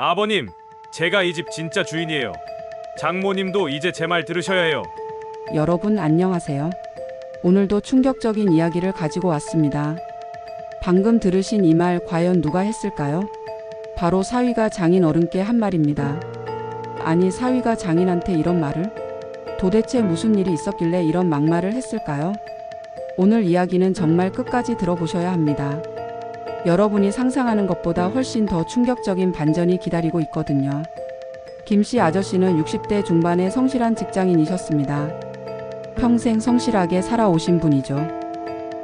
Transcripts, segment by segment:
아버님, 제가 이 집 진짜 주인이에요. 장모님도 이제 제 말 들으셔야 해요. 여러분 안녕하세요. 오늘도 충격적인 이야기를 가지고 왔습니다. 방금 들으신 이 말 과연 누가 했을까요? 바로 사위가 장인 어른께 한 말입니다. 아니, 사위가 장인한테 이런 말을? 도대체 무슨 일이 있었길래 이런 막말을 했을까요? 오늘 이야기는 정말 끝까지 들어보셔야 합니다. 여러분이 상상하는 것보다 훨씬 더 충격적인 반전이 기다리고 있거든요. 김씨 아저씨는 60대 중반의 성실한 직장인이셨습니다. 평생 성실하게 살아오신 분이죠.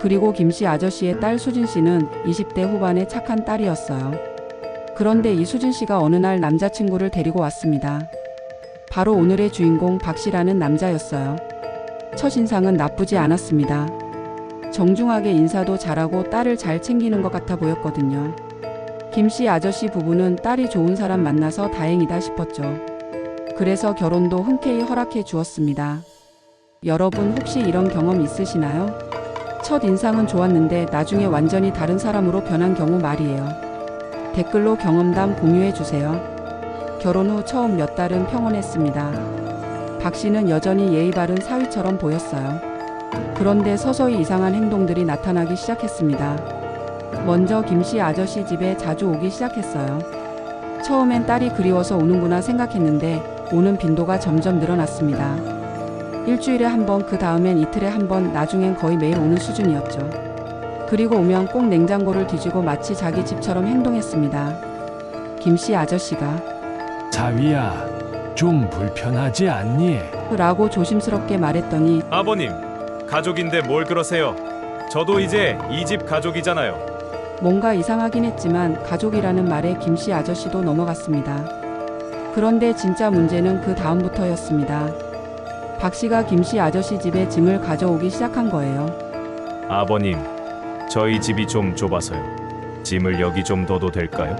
그리고 김씨 아저씨의 딸 수진씨는 20대 후반의 착한 딸이었어요. 그런데 이 수진씨가 어느 날 남자친구를 데리고 왔습니다. 바로 오늘의 주인공 박씨라는 남자였어요. 첫인상은 나쁘지 않았습니다. 정중하게 인사도 잘하고 딸을 잘 챙기는 것 같아 보였거든요. 김씨 아저씨 부부는 딸이 좋은 사람 만나서 다행이다 싶었죠. 그래서 결혼도 흔쾌히 허락해 주었습니다. 여러분 혹시 이런 경험 있으시나요? 첫 인상은 좋았는데 나중에 완전히 다른 사람으로 변한 경우 말이에요. 댓글로 경험담 공유해 주세요. 결혼 후 처음 몇 달은 평온했습니다. 박 씨는 여전히 예의 바른 사위처럼 보였어요. 그런데 서서히 이상한 행동들이 나타나기 시작했습니다. 먼저 김씨 아저씨 집에 자주 오기 시작했어요. 처음엔 딸이 그리워서 오는구나 생각했는데 오는 빈도가 점점 늘어났습니다. 일주일에 한 번, 그 다음엔 이틀에 한 번, 나중엔 거의 매일 오는 수준이었죠. 그리고 오면 꼭 냉장고를 뒤지고 마치 자기 집처럼 행동했습니다. 김씨 아저씨가 자위야, 좀 불편하지 않니? 라고 조심스럽게 말했더니 아버님, 가족인데 뭘 그러세요? 저도 이제 이 집 가족이잖아요. 뭔가 이상하긴 했지만 가족이라는 말에 김씨 아저씨도 넘어갔습니다. 그런데 진짜 문제는 그 다음부터였습니다. 박 씨가 김씨 아저씨 집에 짐을 가져오기 시작한 거예요. 아버님, 저희 집이 좀 좁아서요. 짐을 여기 좀 둬도 될까요?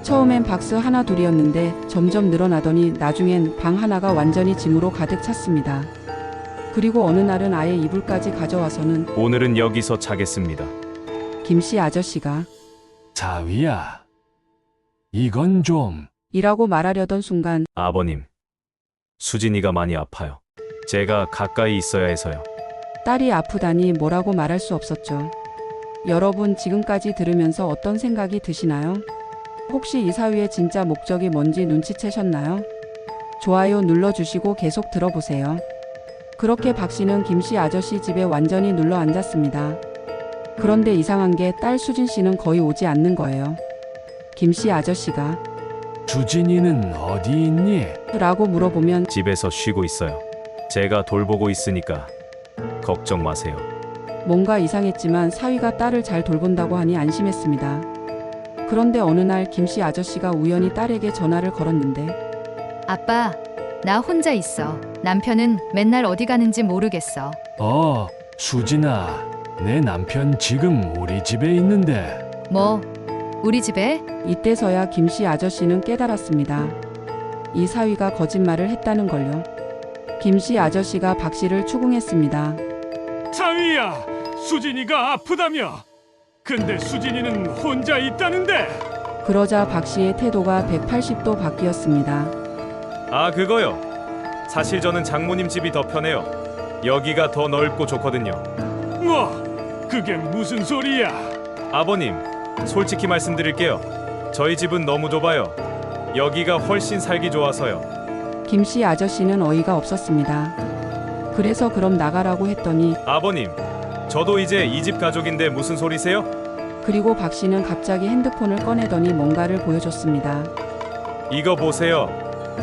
처음엔 박스 하나 둘이었는데 점점 늘어나더니 나중엔 방 하나가 완전히 짐으로 가득 찼습니다. 그리고 어느 날은 아예 이불까지 가져와서는 오늘은 여기서 자겠습니다. 김씨 아저씨가 자위야, 이건 좀... 이라고 말하려던 순간 아버님, 수진이가 많이 아파요. 제가 가까이 있어야 해서요. 딸이 아프다니 뭐라고 말할 수 없었죠. 여러분 지금까지 들으면서 어떤 생각이 드시나요? 혹시 이 사위의 진짜 목적이 뭔지 눈치채셨나요? 좋아요 눌러주시고 계속 들어보세요. 그렇게 박 씨는 김씨 아저씨 집에 완전히 눌러 앉았습니다. 그런데 이상한 게 딸 수진 씨는 거의 오지 않는 거예요. 김씨 아저씨가 수진이는 어디 있니? 라고 물어보면 집에서 쉬고 있어요. 제가 돌보고 있으니까 걱정 마세요. 뭔가 이상했지만 사위가 딸을 잘 돌본다고 하니 안심했습니다. 그런데 어느 날 김씨 아저씨가 우연히 딸에게 전화를 걸었는데 아빠, 나 혼자 있어. 남편은 맨날 어디 가는지 모르겠어. 수진아, 내 남편 지금 우리 집에 있는데. 뭐, 우리 집에? 이때서야 김씨 아저씨는 깨달았습니다. 이 사위가 거짓말을 했다는 걸요. 김씨 아저씨가 박 씨를 추궁했습니다. 자위야, 수진이가 아프다며. 근데 수진이는 혼자 있다는데. 그러자 박 씨의 태도가 180도 바뀌었습니다. 아, 그거요. 사실 저는 장모님 집이 더 편해요. 여기가 더 넓고 좋거든요. 뭐? 그게 무슨 소리야? 아버님, 솔직히 말씀드릴게요. 저희 집은 너무 좁아요. 여기가 훨씬 살기 좋아서요. 김씨 아저씨는 어이가 없었습니다. 그래서 그럼 나가라고 했더니 아버님, 저도 이제 이 집 가족인데 무슨 소리세요? 그리고 박 씨는 갑자기 핸드폰을 꺼내더니 뭔가를 보여줬습니다. 이거 보세요.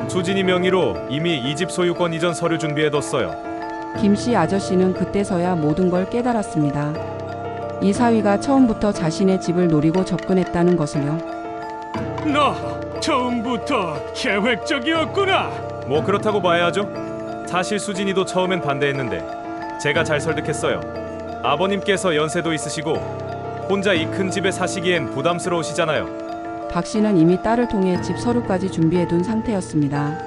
수진이 명의로 이미 이 집 소유권 이전 서류 준비해뒀어요. 김씨 아저씨는 그때서야 모든 걸 깨달았습니다. 이 사위가 처음부터 자신의 집을 노리고 접근했다는 것을요. 너 처음부터 계획적이었구나. 뭐 그렇다고 봐야죠. 사실 수진이도 처음엔 반대했는데 제가 잘 설득했어요. 아버님께서 연세도 있으시고 혼자 이 큰 집에 사시기엔 부담스러우시잖아요. 박 씨는 이미 딸을 통해 집 서류까지 준비해둔 상태였습니다.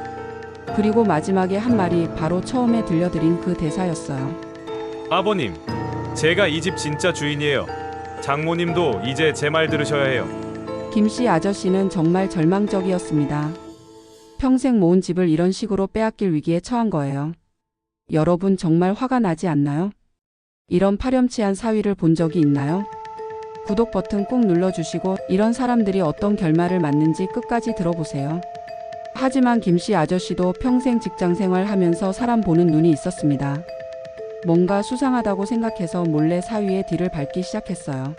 그리고 마지막에 한 말이 바로 처음에 들려드린 그 대사였어요. 아버님, 제가 이 집 진짜 주인이에요. 장모님도 이제 제 말 들으셔야 해요. 김씨 아저씨는 정말 절망적이었습니다. 평생 모은 집을 이런 식으로 빼앗길 위기에 처한 거예요. 여러분 정말 화가 나지 않나요? 이런 파렴치한 사위를 본 적이 있나요? 구독 버튼 꾹 눌러주시고 이런 사람들이 어떤 결말을 맞는지 끝까지 들어보세요. 하지만 김씨 아저씨도 평생 직장생활 하면서 사람 보는 눈이 있었습니다. 뭔가 수상하다고 생각해서 몰래 사위의 뒤를 밟기 시작했어요.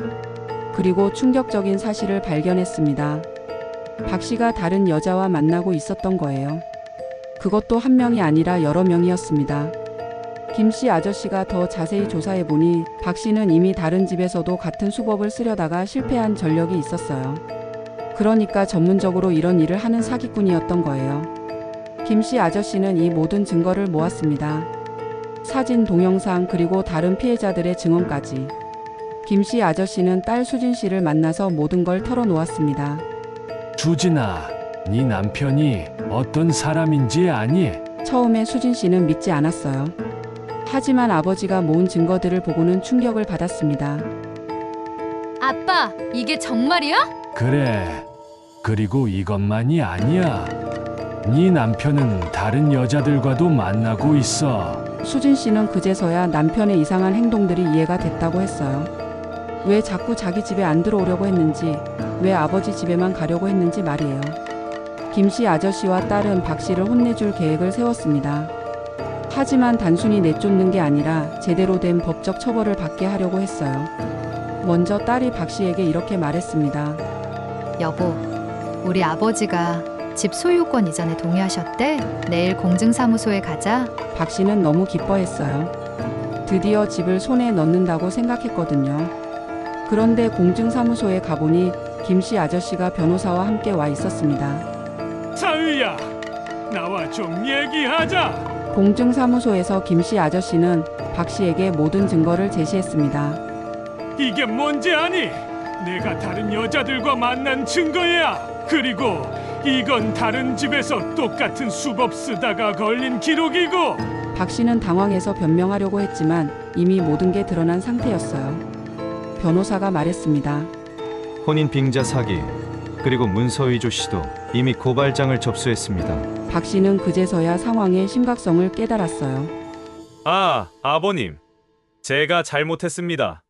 그리고 충격적인 사실을 발견했습니다. 박 씨가 다른 여자와 만나고 있었던 거예요. 그것도 한 명이 아니라 여러 명이었습니다. 김씨 아저씨가 더 자세히 조사해보니 박 씨는 이미 다른 집에서도 같은 수법을 쓰려다가 실패한 전력이 있었어요. 그러니까 전문적으로 이런 일을 하는 사기꾼이었던 거예요. 김씨 아저씨는 이 모든 증거를 모았습니다. 사진, 동영상, 그리고 다른 피해자들의 증언까지. 김씨 아저씨는 딸 수진 씨를 만나서 모든 걸 털어놓았습니다. 수진아, 네 남편이 어떤 사람인지 아니? 처음에 수진 씨는 믿지 않았어요. 하지만 아버지가 모은 증거들을 보고는 충격을 받았습니다. 아빠, 이게 정말이야? 그래. 그리고 이것만이 아니야. 네 남편은 다른 여자들과도 만나고 있어. 수진 씨는 그제서야 남편의 이상한 행동들이 이해가 됐다고 했어요. 왜 자꾸 자기 집에 안 들어오려고 했는지, 왜 아버지 집에만 가려고 했는지 말이에요. 김씨 아저씨와 딸은 박 씨를 혼내줄 계획을 세웠습니다. 하지만 단순히 내쫓는 게 아니라 제대로 된 법적 처벌을 받게 하려고 했어요. 먼저 딸이 박 씨에게 이렇게 말했습니다. 여보, 우리 아버지가 집 소유권 이전에 동의하셨대. 내일 공증사무소에 가자. 박 씨는 너무 기뻐했어요. 드디어 집을 손에 넣는다고 생각했거든요. 그런데 공증사무소에 가보니 김씨 아저씨가 변호사와 함께 와 있었습니다. 사위야, 나와 좀 얘기하자. 공증사무소에서 김씨 아저씨는 박 씨에게 모든 증거를 제시했습니다. 이게 뭔지 아니? 내가 다른 여자들과 만난 증거야. 그리고 이건 다른 집에서 똑같은 수법 쓰다가 걸린 기록이고. 박 씨는 당황해서 변명하려고 했지만 이미 모든 게 드러난 상태였어요. 변호사가 말했습니다. 혼인 빙자 사기, 그리고 문서 위조 시도 이미 고발장을 접수했습니다. 박 씨는 그제서야 상황의 심각성을 깨달았어요. 아, 아버님. 제가 잘못했습니다.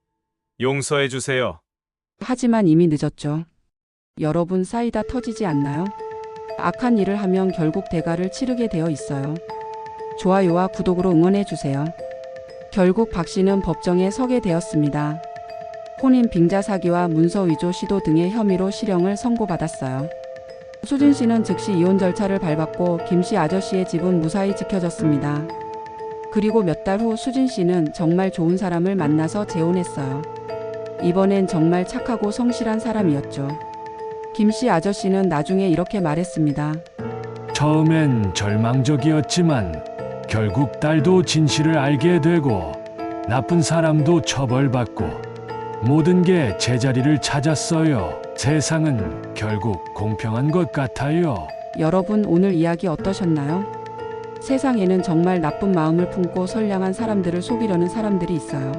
용서해 주세요. 하지만 이미 늦었죠. 여러분 쌓이다 터지지 않나요? 악한 일을 하면 결국 대가를 치르게 되어 있어요. 좋아요와 구독으로 응원해 주세요. 결국 박 씨는 법정에 서게 되었습니다. 혼인 빙자 사기와 문서 위조 시도 등의 혐의로 실형을 선고받았어요. 수진 씨는 즉시 이혼 절차를 밟았고 김씨 아저씨의 집은 무사히 지켜졌습니다. 그리고 몇 달 후 수진 씨는 정말 좋은 사람을 만나서 재혼했어요. 이번엔 정말 착하고 성실한 사람이었죠. 김씨 아저씨는 나중에 이렇게 말했습니다. 처음엔 절망적이었지만 결국 딸도 진실을 알게 되고 나쁜 사람도 처벌받고 모든 게 제자리를 찾았어요. 세상은 결국 공평한 것 같아요. 여러분 오늘 이야기 어떠셨나요? 세상에는 정말 나쁜 마음을 품고 선량한 사람들을 속이려는 사람들이 있어요.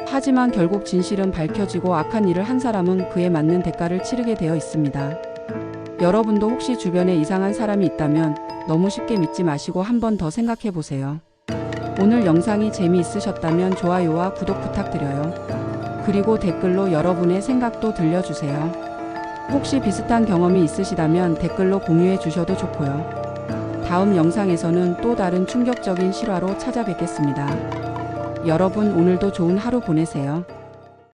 하지만 결국 진실은 밝혀지고 악한 일을 한 사람은 그에 맞는 대가를 치르게 되어 있습니다. 여러분도 혹시 주변에 이상한 사람이 있다면 너무 쉽게 믿지 마시고 한 번 더 생각해 보세요. 오늘 영상이 재미있으셨다면 좋아요와 구독 부탁드려요. 그리고 댓글로 여러분의 생각도 들려주세요. 혹시 비슷한 경험이 있으시다면 댓글로 공유해 주셔도 좋고요. 다음 영상에서는 또 다른 충격적인 실화로 찾아뵙겠습니다. 여러분 오늘도 좋은 하루 보내세요.